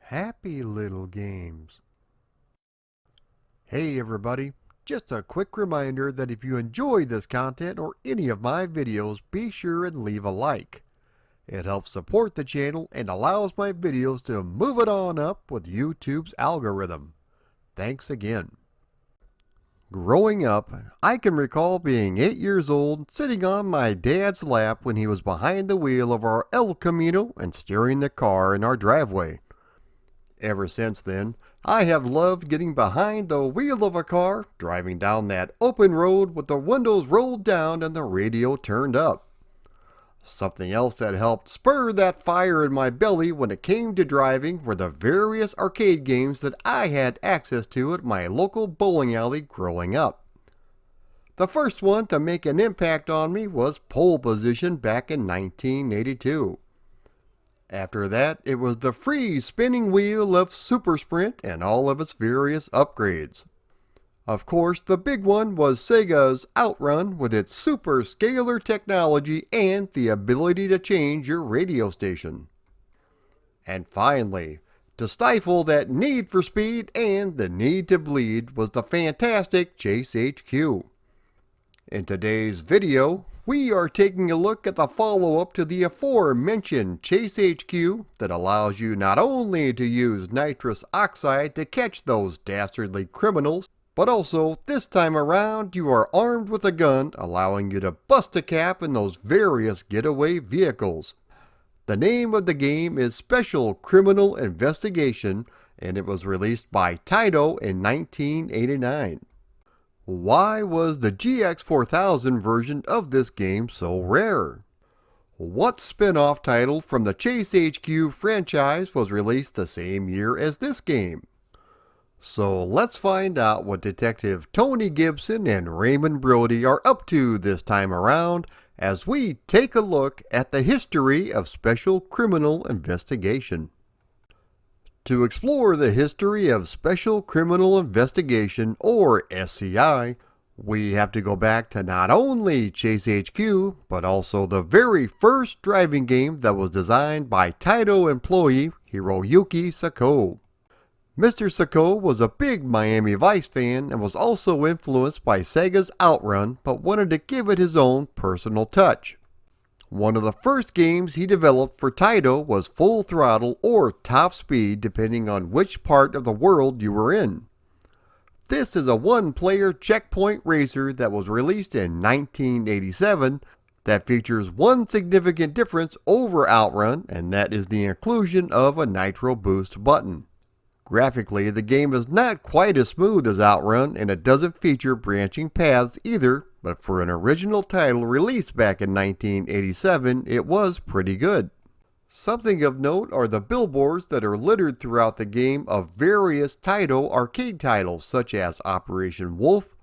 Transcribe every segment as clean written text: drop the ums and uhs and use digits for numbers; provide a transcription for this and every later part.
Happy little games. Hey everybody, just a quick reminder that if you enjoy this content or any of my videos, be sure and leave a like. It helps support the channel and allows my videos to move it on up with YouTube's algorithm. Thanks again. Growing up, I can recall being 8 years old, sitting on my dad's lap when he was behind the wheel of our El Camino and steering the car in our driveway. Ever since then, I have loved getting behind the wheel of a car, driving down that open road with the windows rolled down and the radio turned up. Something else that helped spur that fire in my belly when it came to driving were the various arcade games that I had access to at my local bowling alley growing up. The first one to make an impact on me was Pole Position back in 1982. After that, it was the free spinning wheel of Super Sprint and all of its various upgrades. Of course, the big one was Sega's Outrun with its super scalar technology and the ability to change your radio station. And finally, to stifle that need for speed and the need to bleed was the fantastic Chase HQ. In today's video, we are taking a look at the follow-up to the aforementioned Chase HQ that allows you not only to use nitrous oxide to catch those dastardly criminals, but also this time around you are armed with a gun allowing you to bust a cap in those various getaway vehicles. The name of the game is Special Criminal Investigation and it was released by Taito in 1989. Why was the GX4000 version of this game so rare? What spin-off title from the Chase HQ franchise was released the same year as this game? So let's find out what Detective Tony Gibson and Raymond Brody are up to this time around as we take a look at the history of Special Criminal Investigation. To explore the history of Special Criminal Investigation, or SCI, we have to go back to not only Chase HQ, but also the very first driving game that was designed by Taito employee Hiroyuki Sako. Mr. Sako was a big Miami Vice fan and was also influenced by Sega's Outrun, but wanted to give it his own personal touch. One of the first games he developed for Taito was Full Throttle or Top Speed depending on which part of the world you were in. This is a one-player checkpoint racer that was released in 1987 that features one significant difference over Outrun, and that is the inclusion of a nitro boost button. Graphically, the game is not quite as smooth as Outrun and it doesn't feature branching paths either, but for an original title released back in 1987, it was pretty good. Something of note are the billboards that are littered throughout the game of various Taito arcade titles such as Operation Wolf,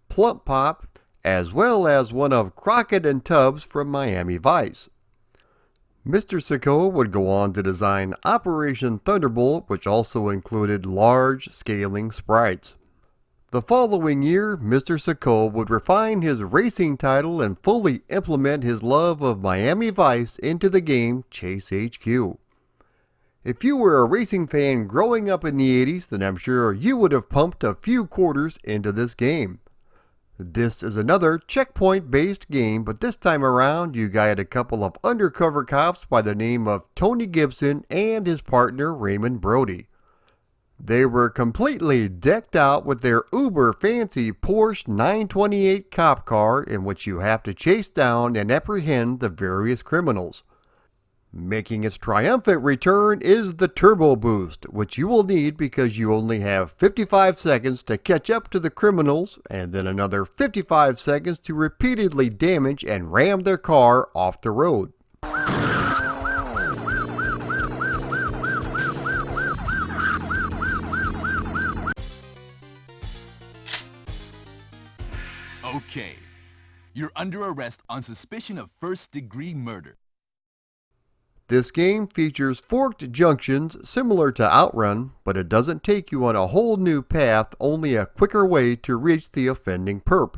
Plump Pop, as well as one of Crockett and Tubbs from Miami Vice. Mr. Sako would go on to design Operation Thunderbolt, which also included large scaling sprites. The following year, Mr. Sako would refine his racing title and fully implement his love of Miami Vice into the game Chase HQ. If you were a racing fan growing up in the 80s, then I'm sure you would have pumped a few quarters into this game. This is another checkpoint-based game, but this time around you guide a couple of undercover cops by the name of Tony Gibson and his partner Raymond Brody. They were completely decked out with their uber fancy Porsche 928 cop car in which you have to chase down and apprehend the various criminals. Making its triumphant return is the Turbo Boost, which you will need because you only have 55 seconds to catch up to the criminals and then another 55 seconds to repeatedly damage and ram their car off the road. Okay, you're under arrest on suspicion of first-degree murder. This game features forked junctions similar to Outrun, but it doesn't take you on a whole new path, only a quicker way to reach the offending perp.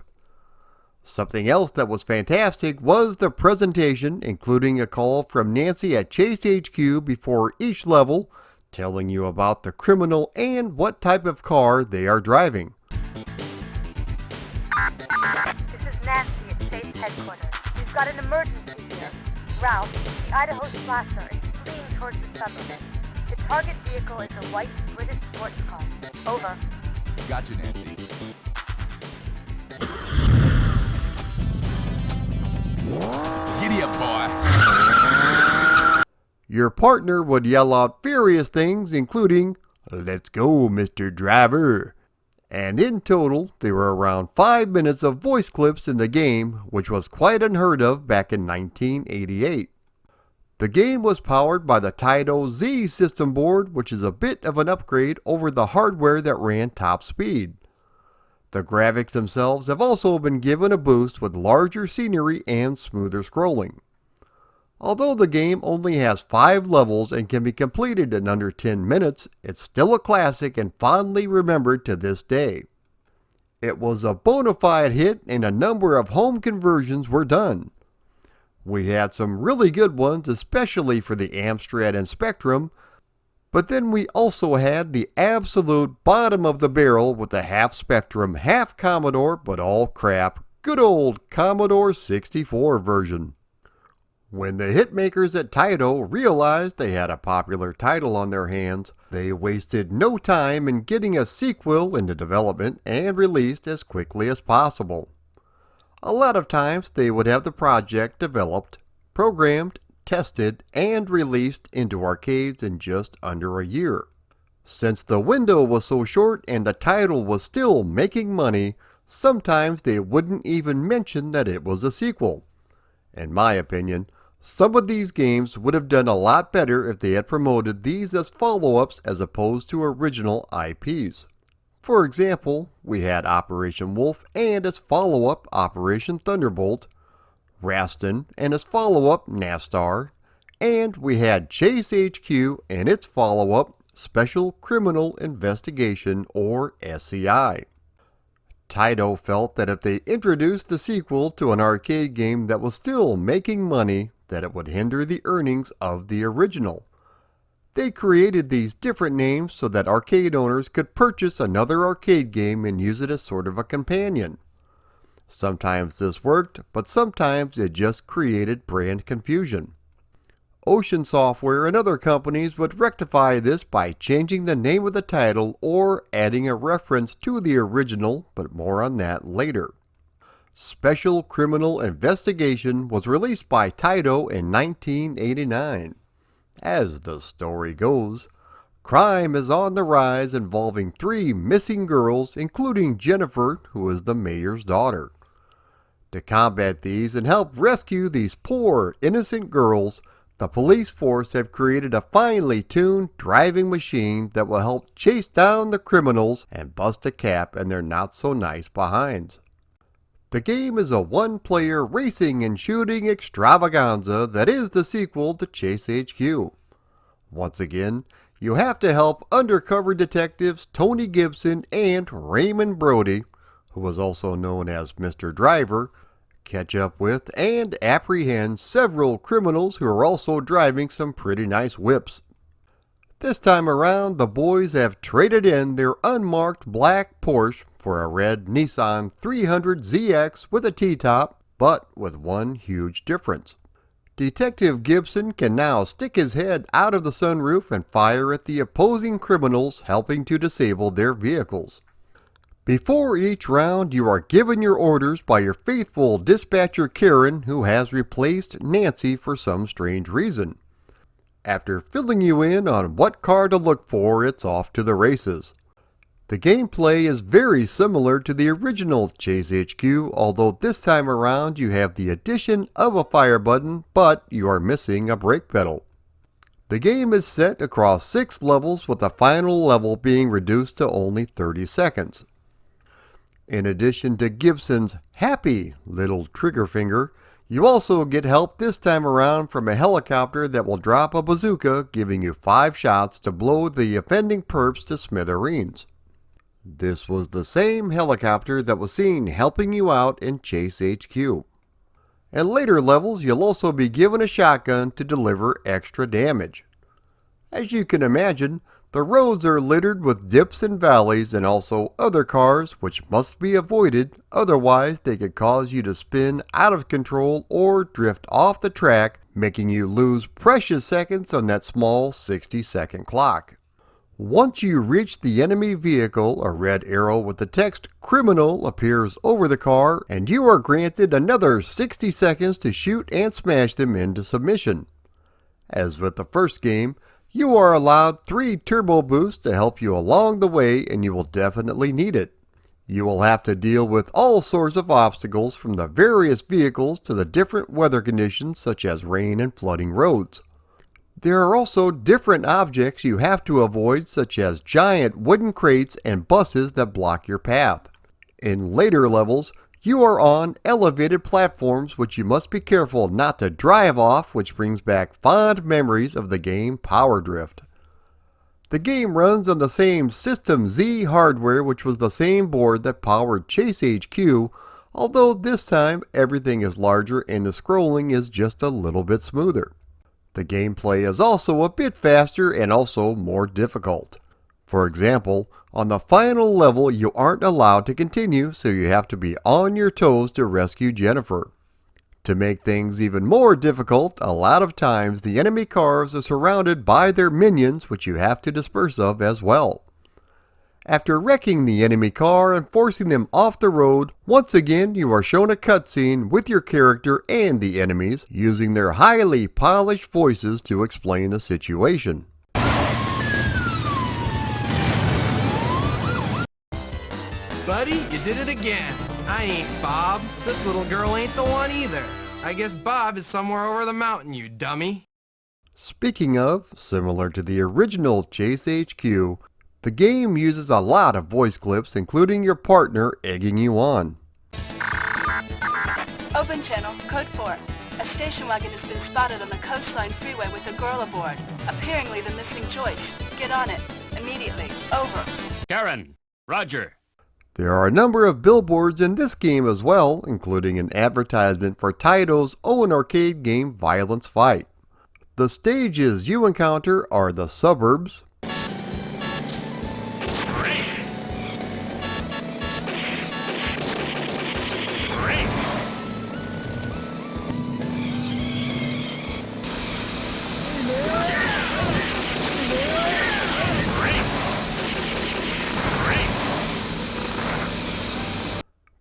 Something else that was fantastic was the presentation, including a call from Nancy at Chase HQ before each level telling you about the criminal and what type of car they are driving. This is Nancy at Chase headquarters. We've got an emergency here. Ralph, the Idaho slasher, is fleeing towards the suburbs. The target vehicle is a white British sports car. Over. Gotcha, Nancy. Giddy up, boy. Your partner would yell out various things, including, "Let's go, Mr. Driver." And in total, there were around 5 minutes of voice clips in the game, which was quite unheard of back in 1988. The game was powered by the Taito Z system board, which is a bit of an upgrade over the hardware that ran top speed. The graphics themselves have also been given a boost with larger scenery and smoother scrolling. Although the game only has 5 levels and can be completed in under 10 minutes, it's still a classic and fondly remembered to this day. It was a bona fide hit and a number of home conversions were done. We had some really good ones, especially for the Amstrad and Spectrum, but then we also had the absolute bottom of the barrel with the half Spectrum, half Commodore, but all crap, good old Commodore 64 version. When the hitmakers at Taito realized they had a popular title on their hands, they wasted no time in getting a sequel into development and released as quickly as possible. A lot of times they would have the project developed, programmed, tested, and released into arcades in just under a year. Since the window was so short and the title was still making money, sometimes they wouldn't even mention that it was a sequel. In my opinion, some of these games would have done a lot better if they had promoted these as follow-ups as opposed to original IPs. For example, we had Operation Wolf and as follow-up Operation Thunderbolt, Raston and as follow-up Nastar, and we had Chase HQ and its follow-up Special Criminal Investigation or SCI. Taito felt that if they introduced the sequel to an arcade game that was still making money, that it would hinder the earnings of the original. They created these different names so that arcade owners could purchase another arcade game and use it as sort of a companion. Sometimes this worked, but sometimes it just created brand confusion. Ocean Software and other companies would rectify this by changing the name of the title or adding a reference to the original, but more on that later. Special Criminal Investigation was released by Taito in 1989. As the story goes, crime is on the rise involving 3 missing girls, including Jennifer, who is the mayor's daughter. To combat these and help rescue these poor, innocent girls, the police force have created a finely tuned driving machine that will help chase down the criminals and bust a cap in their not-so-nice behinds. The game is a one-player racing and shooting extravaganza that is the sequel to Chase HQ. Once again, you have to help undercover detectives Tony Gibson and Raymond Brody, who was also known as Mr. Driver, catch up with and apprehend several criminals who are also driving some pretty nice whips. This time around, the boys have traded in their unmarked black Porsche for a red Nissan 300ZX with a T-top, but with one huge difference. Detective Gibson can now stick his head out of the sunroof and fire at the opposing criminals, helping to disable their vehicles. Before each round, you are given your orders by your faithful dispatcher Karen, who has replaced Nancy for some strange reason. After filling you in on what car to look for, it's off to the races. The gameplay is very similar to the original Chase HQ, although this time around you have the addition of a fire button, but you are missing a brake pedal. The game is set across 6 levels, with the final level being reduced to only 30 seconds. In addition to Gibson's happy little trigger finger, you also get help this time around from a helicopter that will drop a bazooka, giving you 5 shots to blow the offending perps to smithereens. This was the same helicopter that was seen helping you out in Chase HQ. In later levels, you'll also be given a shotgun to deliver extra damage. As you can imagine, The roads are littered with dips and valleys and also other cars which must be avoided, otherwise they could cause you to spin out of control or drift off the track, making you lose precious seconds on that small 60-second clock. Once you reach the enemy vehicle, a red arrow with the text "Criminal" appears over the car and you are granted another 60 seconds to shoot and smash them into submission. As with the first game, you are allowed 3 turbo boosts to help you along the way, and you will definitely need it. You will have to deal with all sorts of obstacles, from the various vehicles to the different weather conditions such as rain and flooding roads. There are also different objects you have to avoid, such as giant wooden crates and buses that block your path. In later levels, you are on elevated platforms which you must be careful not to drive off, which brings back fond memories of the game Power Drift. The game runs on the same System Z hardware, which was the same board that powered Chase HQ, although this time everything is larger and the scrolling is just a little bit smoother. The gameplay is also a bit faster and also more difficult. For example, on the final level you aren't allowed to continue, so you have to be on your toes to rescue Jennifer. To make things even more difficult, a lot of times the enemy cars are surrounded by their minions, which you have to disperse of as well. After wrecking the enemy car and forcing them off the road, once again you are shown a cutscene with your character and the enemies using their highly polished voices to explain the situation. Buddy, you did it again. I ain't Bob. This little girl ain't the one either. I guess Bob is somewhere over the mountain, you dummy. Speaking of, similar to the original Chase HQ, the game uses a lot of voice clips, including your partner egging you on. Open channel, code 4. A station wagon has been spotted on the coastline freeway with a girl aboard. Apparently the missing Joyce. Get on it. Immediately. Over. Karen, Roger. There are a number of billboards in this game as well, including an advertisement for Taito's own arcade game Violence Fight. The stages you encounter are the suburbs,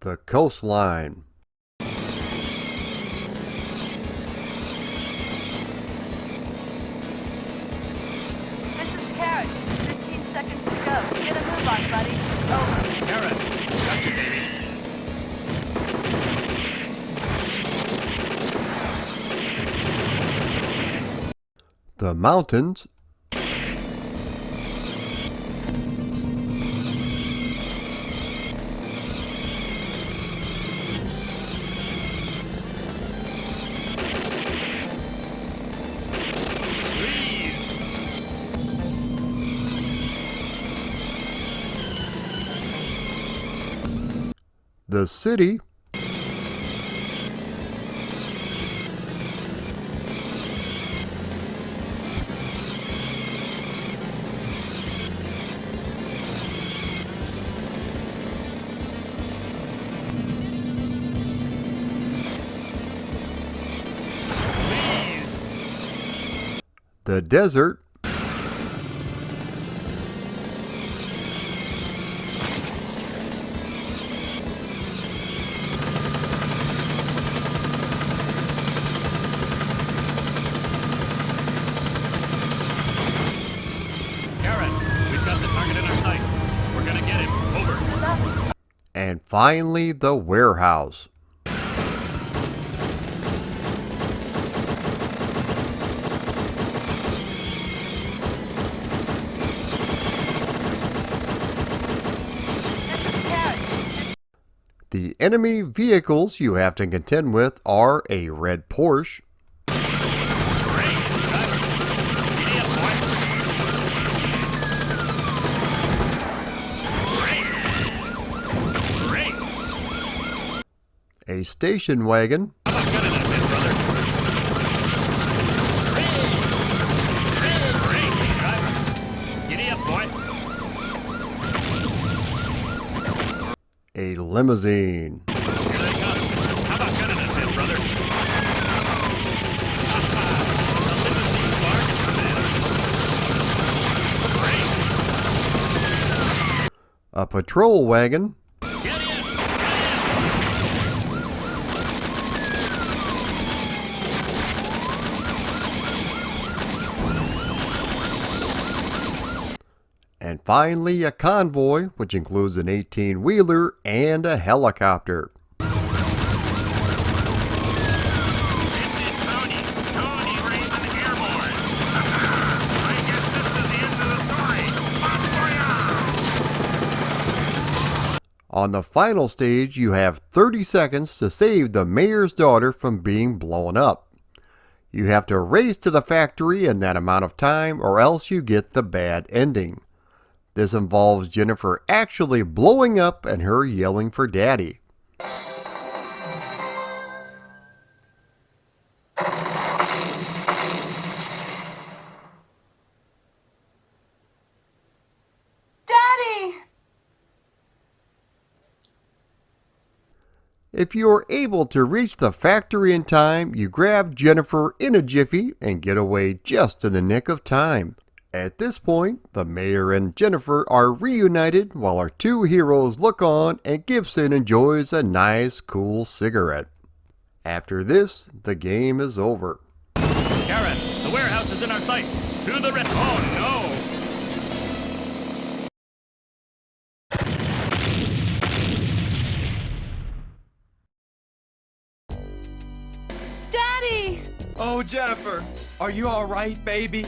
the coastline, This is Karen. 15 seconds to go. Get a move on, buddy. Over. Karen, gotcha, baby. the mountains, the city, the desert, Karen, we've got the target in our sight. We're gonna get him. Over. and finally the warehouse. This is Karen. The enemy vehicles you have to contend with are a red Porsche, a station wagon, Giddy up, boy. limousine. Here they come. How about gunning us in, brother? The limousine bargain for man. Great. A patrol wagon. Get in! And finally, a convoy, which includes an 18-wheeler and a helicopter. This is Tony. Tony Raven Airborne. I guess this is the end of the story. Bon voyage! On the final stage, you have 30 seconds to save the mayor's daughter from being blown up. You have to race to the factory in that amount of time, or else you get the bad ending. This involves Jennifer actually blowing up and her yelling for daddy. Daddy! If you are able to reach the factory in time, you grab Jennifer in a jiffy and get away just in the nick of time. At this point, the mayor and Jennifer are reunited while our two heroes look on and Gibson enjoys a nice, cool cigarette. After this, the game is over. Karen, the warehouse is in our sight. To the rest. Oh, no! Daddy! Oh, Jennifer, are you all right, baby?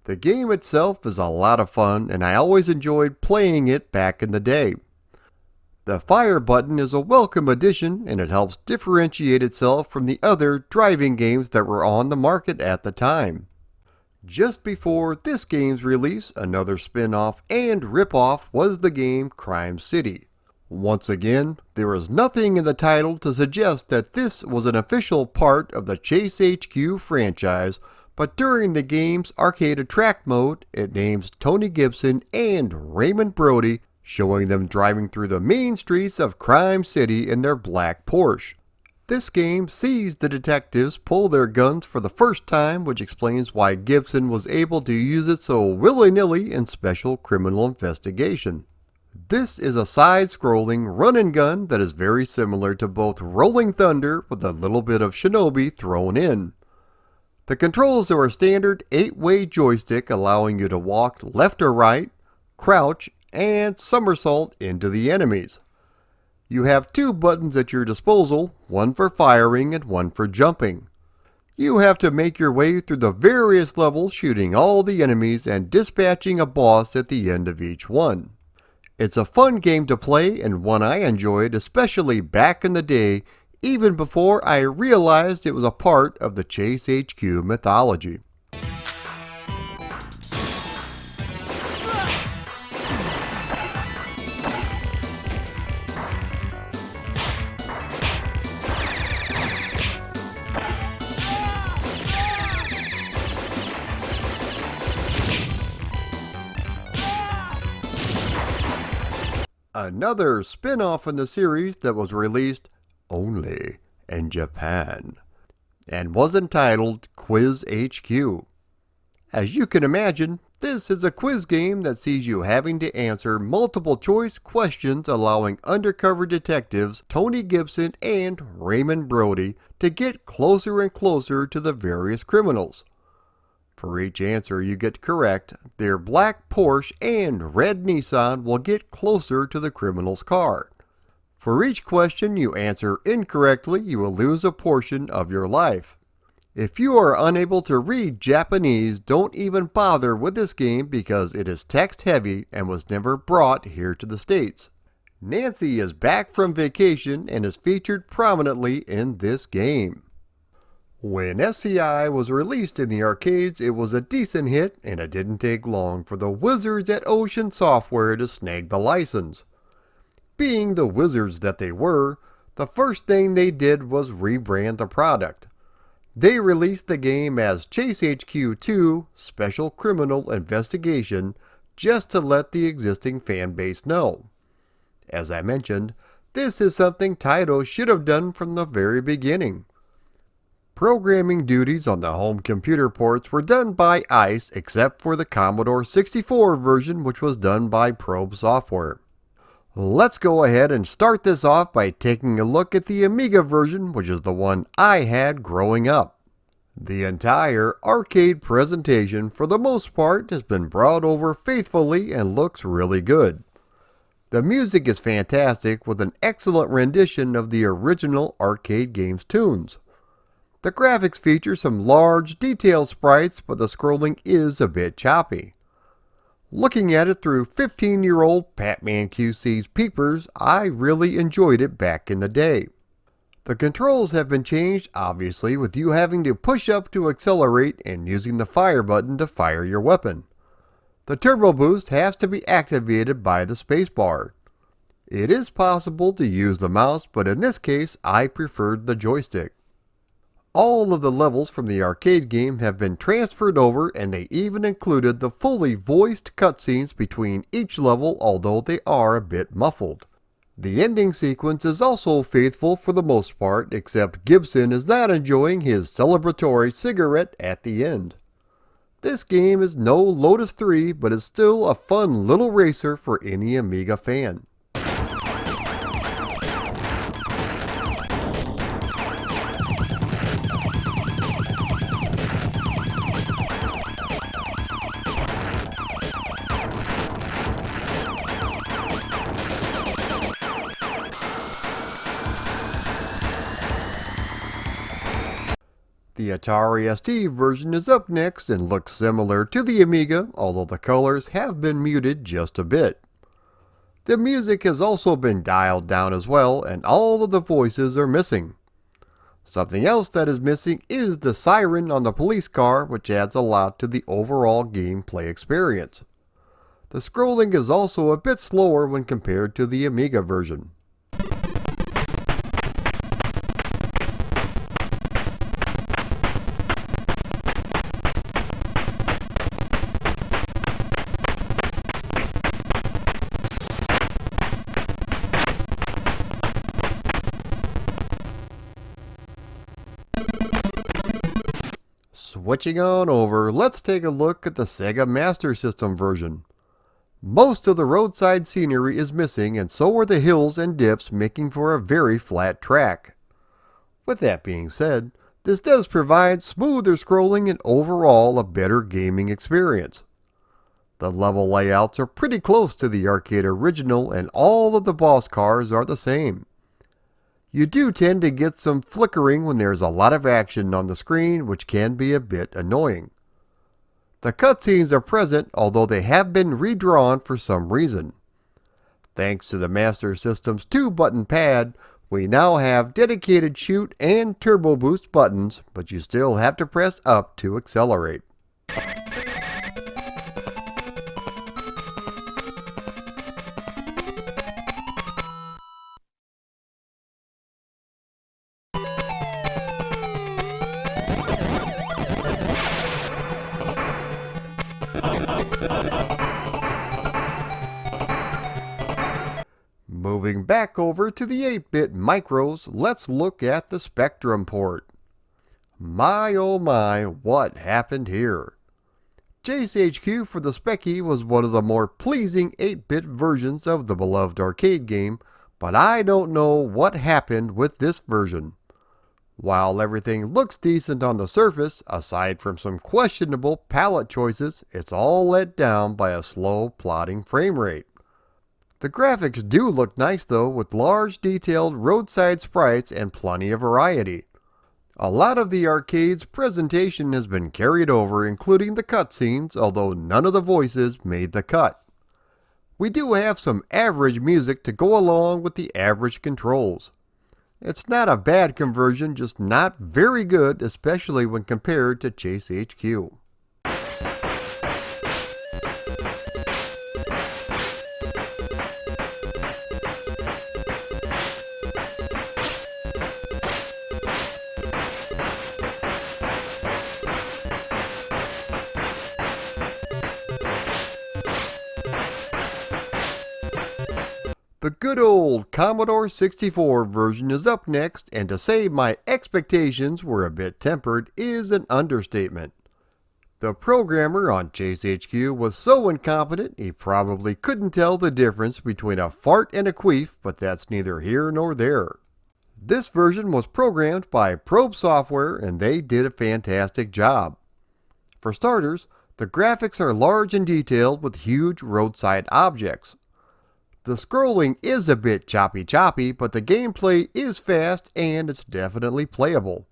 The game itself is a lot of fun, and I always enjoyed playing it back in the day. The fire button is a welcome addition, and it helps differentiate itself from the other driving games that were on the market at the time. Just before this game's release, another spin-off and rip-off was the game Crime City. Once again, there is nothing in the title to suggest that this was an official part of the Chase HQ franchise, but during the game's arcade attract mode, it names Tony Gibson and Raymond Brody, showing them driving through the main streets of Crime City in their black Porsche. This game sees the detectives pull their guns for the first time, which explains why Gibson was able to use it so willy-nilly in Special Criminal Investigation. This is a side-scrolling run-and-gun that is very similar to both Rolling Thunder with a little bit of Shinobi thrown in. The controls are a standard 8-way joystick allowing you to walk left or right, crouch, and somersault into the enemies. You have two buttons at your disposal, one for firing and one for jumping. You have to make your way through the various levels, shooting all the enemies and dispatching a boss at the end of each one. It's a fun game to play and one I enjoyed, especially back in the day, even before I realized it was a part of the Chase HQ mythology. Another spin-off in the series that was released only in Japan and was entitled Quiz HQ. As you can imagine, this is a quiz game that sees you having to answer multiple choice questions, allowing undercover detectives Tony Gibson and Raymond Brody to get closer and closer to the various criminals. For each answer you get correct, their black Porsche and red Nissan will get closer to the criminal's car. For each question you answer incorrectly, you will lose a portion of your life. If you are unable to read Japanese, don't even bother with this game because it is text heavy and was never brought here to the States. Nancy is back from vacation and is featured prominently in this game. When SCI was released in the arcades, it was a decent hit, and it didn't take long for the wizards at Ocean Software to snag the license. Being the wizards that they were, the first thing they did was rebrand the product. They released the game as Chase HQ 2 Special Criminal Investigation just to let the existing fan base know. As I mentioned, this is something Taito should have done from the very beginning. Programming duties on the home computer ports were done by ICE except for the Commodore 64 version, which was done by Probe Software. Let's go ahead and start this off by taking a look at the Amiga version, which is the one I had growing up. The entire arcade presentation for the most part has been brought over faithfully and looks really good. The music is fantastic with an excellent rendition of the original arcade game's tunes. The graphics feature some large, detailed sprites, but the scrolling is a bit choppy. Looking at it through 15-year-old Patman QC's peepers, I really enjoyed it back in the day. The controls have been changed, obviously, with you having to push up to accelerate and using the fire button to fire your weapon. The turbo boost has to be activated by the spacebar. It is possible to use the mouse, but in this case, I preferred the joystick. All of the levels from the arcade game have been transferred over, and they even included the fully voiced cutscenes between each level, although they are a bit muffled. The ending sequence is also faithful for the most part, except Gibson is not enjoying his celebratory cigarette at the end. This game is no Lotus 3, but is still a fun little racer for any Amiga fan. The Atari ST version is up next and looks similar to the Amiga, although the colors have been muted just a bit. The music has also been dialed down as well, and all of the voices are missing. Something else that is missing is the siren on the police car, which adds a lot to the overall gameplay experience. The scrolling is also a bit slower when compared to the Amiga version. Switching on over, let's take a look at the Sega Master System version. Most of the roadside scenery is missing, and so are the hills and dips, making for a very flat track. With that being said, this does provide smoother scrolling and overall a better gaming experience. The level layouts are pretty close to the arcade original, and all of the boss cars are the same. You do tend to get some flickering when there's a lot of action on the screen, which can be a bit annoying. The cutscenes are present, although they have been redrawn for some reason. Thanks to the Master System's 2-button pad, we now have dedicated shoot and turbo boost buttons, but you still have to press up to accelerate. Moving back over to the 8-bit micros, let's look at the Spectrum port. My oh my, what happened here? Chase HQ for the Specky was one of the more pleasing 8-bit versions of the beloved arcade game, but I don't know what happened with this version. While everything looks decent on the surface, aside from some questionable palette choices, it's all let down by a slow plodding frame rate. The graphics do look nice though, with large detailed roadside sprites and plenty of variety. A lot of the arcade's presentation has been carried over, including the cutscenes, although none of the voices made the cut. We do have some average music to go along with the average controls. It's not a bad conversion, just not very good, especially when compared to Chase HQ. The good old Commodore 64 version is up next, and to say my expectations were a bit tempered is an understatement. The programmer on Chase HQ was so incompetent he probably couldn't tell the difference between a fart and a queef, but that's neither here nor there. This version was programmed by Probe Software and they did a fantastic job. For starters, the graphics are large and detailed with huge roadside objects. The scrolling is a bit choppy, but the gameplay is fast and it's definitely playable.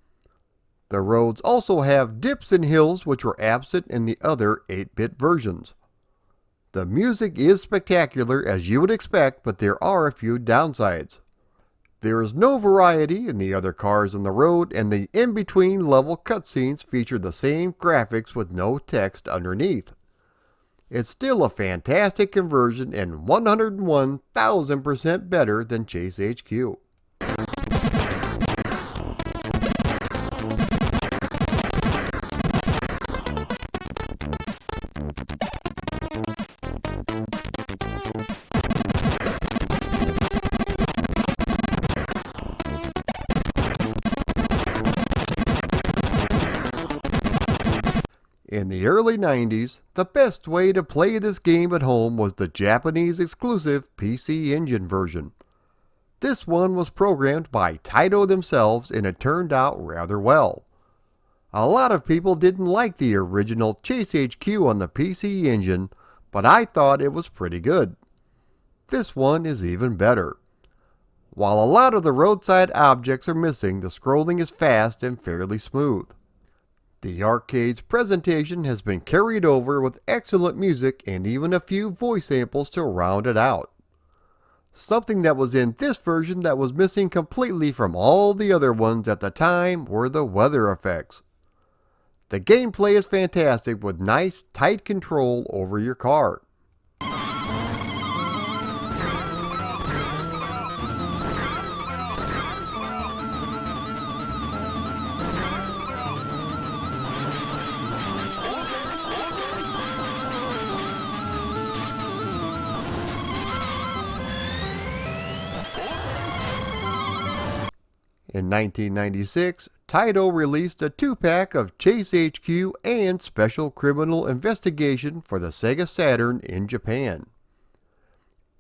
The roads also have dips and hills which were absent in the other 8-bit versions. The music is spectacular as you would expect, but there are a few downsides. There is no variety in the other cars on the road, and the in-between level cutscenes feature the same graphics with no text underneath. It's still a fantastic conversion and 101,000% better than Chase HQ. In the early 90s, the best way to play this game at home was the Japanese exclusive PC Engine version. This one was programmed by Taito themselves and it turned out rather well. A lot of people didn't like the original Chase HQ on the PC Engine, but I thought it was pretty good. This one is even better. While a lot of the roadside objects are missing, the scrolling is fast and fairly smooth. The arcade's presentation has been carried over with excellent music and even a few voice samples to round it out. Something that was in this version that was missing completely from all the other ones at the time were the weather effects. The gameplay is fantastic with nice, tight control over your car. In 1996, Taito released a 2-pack of Chase HQ and Special Criminal Investigation for the Sega Saturn in Japan.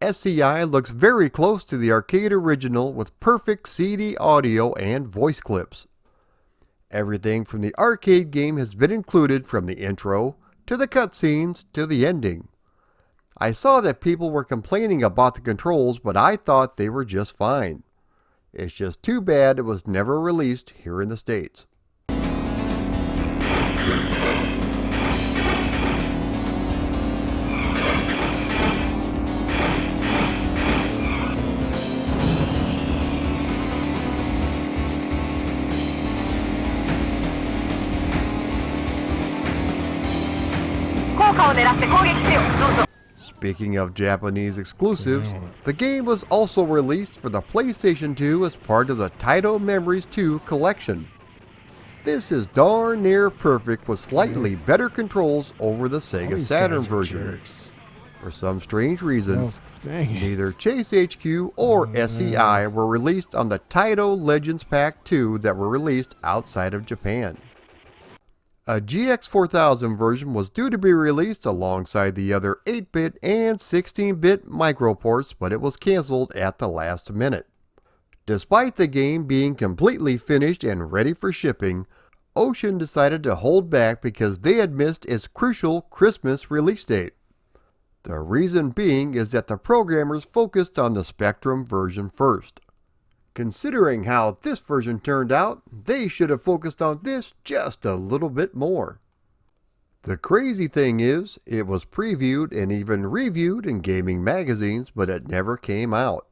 SCI looks very close to the arcade original with perfect CD audio and voice clips. Everything from the arcade game has been included, from the intro, to the cutscenes, to the ending. I saw that people were complaining about the controls, but I thought they were just fine. It's just too bad it was never released here in the States. Speaking of Japanese exclusives, the game was also released for the PlayStation 2 as part of the Taito Memories 2 collection. This is darn near perfect with slightly better controls over the Sega Saturn version. For some strange reason, neither Chase HQ or SCI were released on the Taito Legends Pack 2 that were released outside of Japan. A GX4000 version was due to be released alongside the other 8-bit and 16-bit microports, but it was cancelled at the last minute. Despite the game being completely finished and ready for shipping, Ocean decided to hold back because they had missed its crucial Christmas release date. The reason being is that the programmers focused on the Spectrum version first. Considering how this version turned out, they should have focused on this just a little bit more. The crazy thing is, it was previewed and even reviewed in gaming magazines, but it never came out.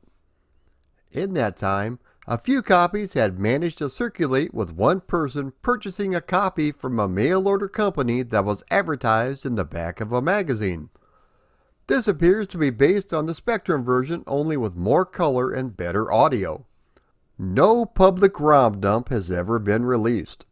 In that time, a few copies had managed to circulate, with one person purchasing a copy from a mail-order company that was advertised in the back of a magazine. This appears to be based on the Spectrum version, only with more color and better audio. No public ROM dump has ever been released.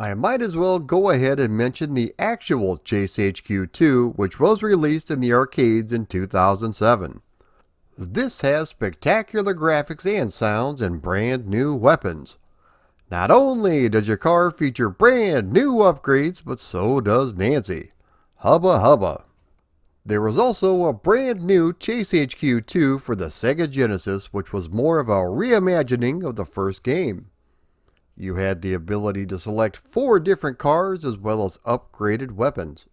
I might as well go ahead and mention the actual Chase HQ2, which was released in the arcades in 2007. This has spectacular graphics and sounds and brand new weapons. Not only does your car feature brand new upgrades, but so does Nancy. Hubba hubba. There was also a brand new Chase HQ2 for the Sega Genesis, which was more of a reimagining of the first game. You had the ability to select 4 different cars as well as upgraded weapons.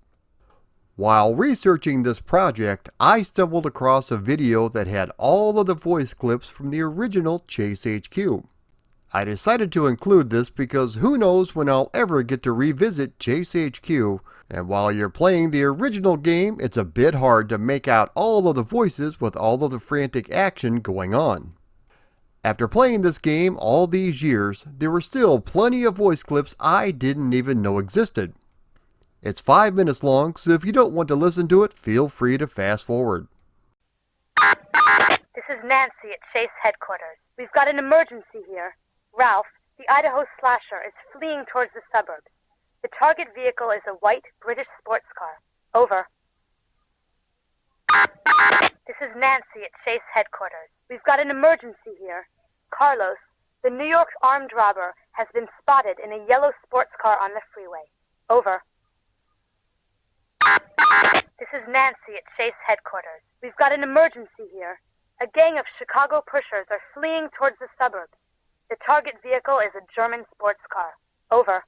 While researching this project, I stumbled across a video that had all of the voice clips from the original Chase HQ. I decided to include this because who knows when I'll ever get to revisit Chase HQ, and while you're playing the original game, it's a bit hard to make out all of the voices with all of the frantic action going on. After playing this game all these years, there were still plenty of voice clips I didn't even know existed. It's 5 minutes long, so if you don't want to listen to it, feel free to fast forward. This is Nancy at Chase headquarters. We've got an emergency here. Ralph, the Idaho slasher, is fleeing towards the suburbs. The target vehicle is a white British sports car. Over. This is Nancy at Chase headquarters. We've got an emergency here. Carlos, the New York armed robber, has been spotted in a yellow sports car on the freeway. Over. This is Nancy at Chase headquarters. We've got an emergency here. A gang of Chicago pushers are fleeing towards the suburbs. The target vehicle is a German sports car. Over.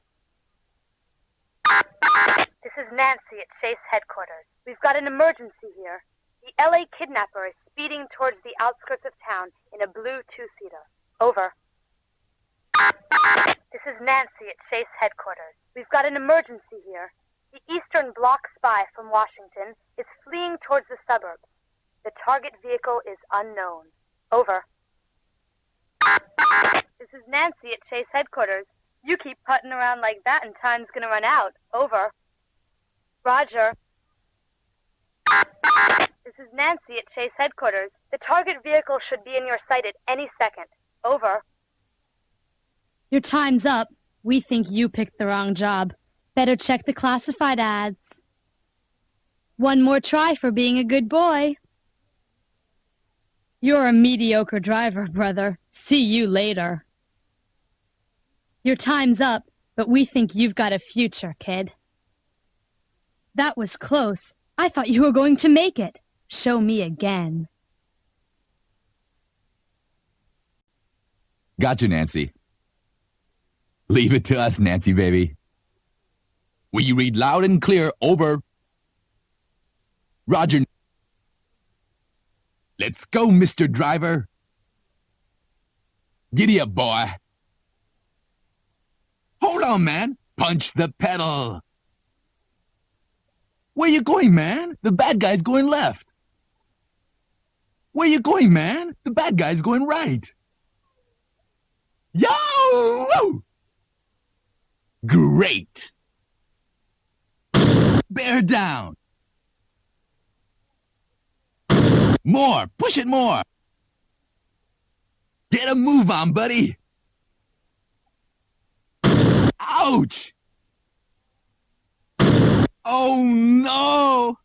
This is Nancy at Chase headquarters. We've got an emergency here. The LA kidnapper is speeding towards the outskirts of town in a blue 2-seater. Over. This is Nancy at Chase headquarters. We've got an emergency here. The Eastern Bloc spy from Washington is fleeing towards the suburbs. The target vehicle is unknown. Over. This is Nancy at Chase headquarters. You keep putting around like that and time's gonna run out. Over. Roger. This is Nancy at Chase headquarters. The target vehicle should be in your sight at any second. Over. Your time's up. We think you picked the wrong job. Better check the classified ads. One more try for being a good boy. You're a mediocre driver, brother. See you later. Your time's up, but we think you've got a future, kid. That was close. I thought you were going to make it. Show me again. Gotcha, Nancy. Leave it to us, Nancy, baby. Will you read loud and clear? Over. Roger. Let's go, Mr. Driver. Giddy up, boy. Hold on, man. Punch the pedal. Where you going, man? The bad guy's going left. Where you going, man? The bad guy's going right. Yo! Great. Bear down. More. Push it more. Get a move on, buddy. Ouch. Oh, no.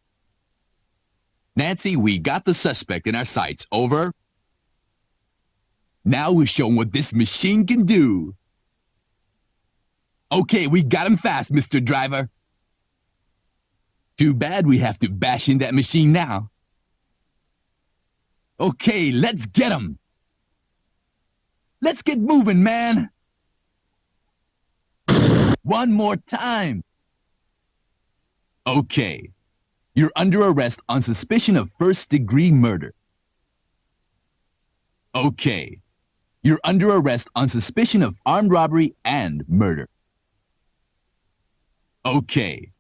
Nancy, we got the suspect in our sights. Over. Now we're showing what this machine can do. Okay, we got him fast, Mr. Driver. Too bad we have to bash in that machine now. Okay, let's get him. Let's get moving, man. One more time. Okay. You're under arrest on suspicion of first-degree murder. Okay. You're under arrest on suspicion of armed robbery and murder. Okay.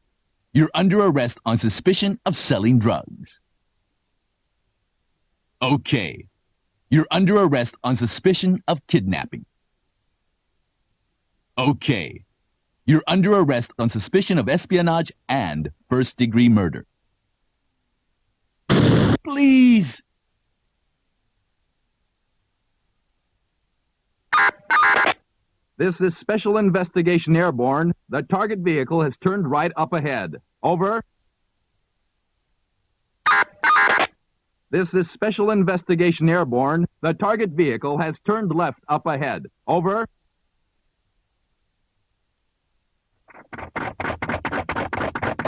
You're under arrest on suspicion of selling drugs. Okay. You're under arrest on suspicion of kidnapping. Okay. You're under arrest on suspicion of espionage and first-degree murder. Please. This is Special Investigation Airborne, the The target vehicle has turned right up ahead. Over. This is Special Investigation Airborne. The target vehicle has turned left up ahead. Over.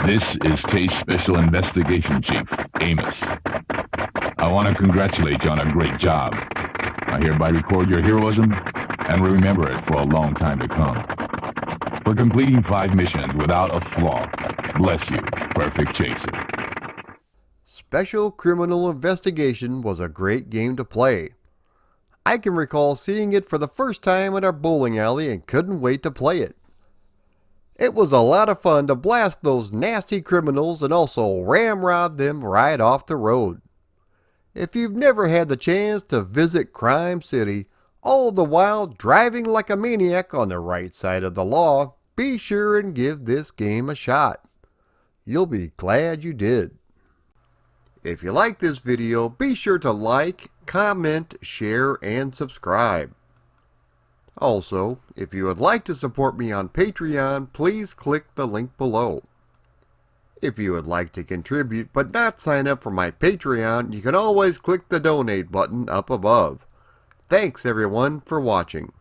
This is Case Special Investigation Chief, Amos. I want to congratulate you on a great job. I hereby record your heroism and will remember it for a long time to come. For completing 5 missions without a flaw, bless you, Perfect Chaser. Special Criminal Investigation was a great game to play. I can recall seeing it for the first time at our bowling alley and couldn't wait to play it. It was a lot of fun to blast those nasty criminals and also ramrod them right off the road. If you've never had the chance to visit Crime City, all the while driving like a maniac on the right side of the law, be sure and give this game a shot. You'll be glad you did. If you like this video, be sure to like, comment, share, and subscribe. Also, if you would like to support me on Patreon, please click the link below. If you would like to contribute but not sign up for my Patreon, you can always click the donate button up above. Thanks everyone for watching.